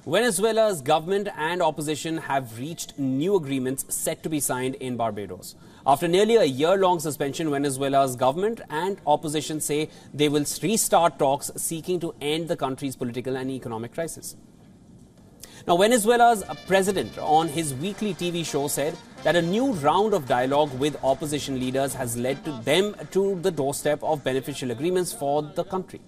Venezuela's government and opposition have reached new agreements set to be signed in Barbados. After nearly a year-long suspension, Venezuela's government and opposition say they will restart talks seeking to end the country's political and economic crisis. Now, Venezuela's president on his weekly TV show said that a new round of dialogue with opposition leaders has led them to the doorstep of beneficial agreements for the country.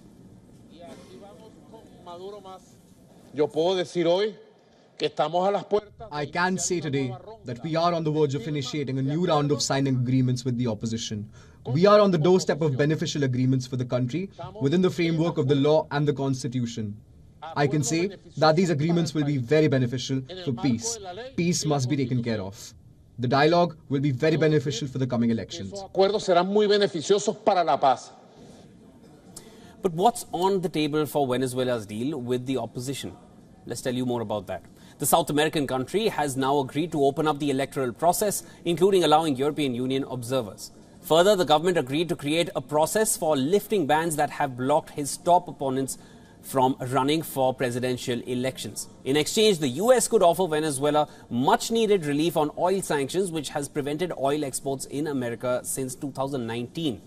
I can say today that we are on the verge of initiating a new round of signing agreements with the opposition. We are on the doorstep of beneficial agreements for the country within the framework of the law and the constitution. I can say that these agreements will be very beneficial for peace. Peace must be taken care of. The dialogue will be very beneficial for the coming elections. But what's on the table for Venezuela's deal with the opposition? Let's tell you more about that. The South American country has now agreed to open up the electoral process, including allowing European Union observers. Further, the government agreed to create a process for lifting bans that have blocked his top opponents from running for presidential elections. In exchange, the US could offer Venezuela much-needed relief on oil sanctions, which has prevented oil exports in America since 2019.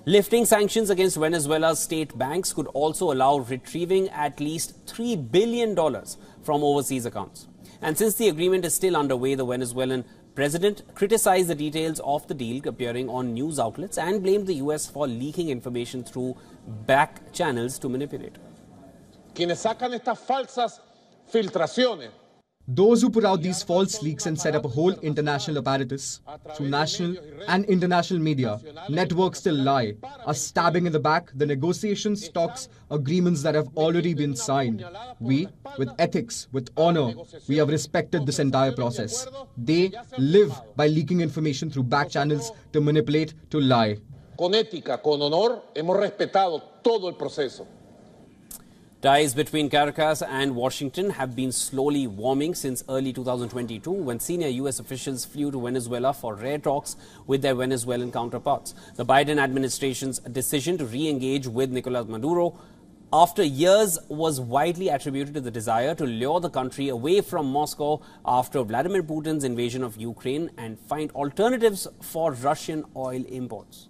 Lifting sanctions against Venezuela's state banks could also allow retrieving at least $3 billion from overseas accounts. And since the agreement is still underway, the Venezuelan president criticized the details of the deal appearing on news outlets and blamed the US for leaking information through back channels to manipulate. Those who put out these false leaks and set up a whole international apparatus through national and international media, networks still lie, are stabbing in the back the negotiations, talks, agreements that have already been signed. We, with ethics, with honor, we have respected this entire process. They live by leaking information through back channels to manipulate, to lie. Con ética, con honor, hemos respetado todo el proceso. Ties between Caracas and Washington have been slowly warming since early 2022, when senior US officials flew to Venezuela for rare talks with their Venezuelan counterparts. The Biden administration's decision to re-engage with Nicolas Maduro after years was widely attributed to the desire to lure the country away from Moscow after Vladimir Putin's invasion of Ukraine and find alternatives for Russian oil imports.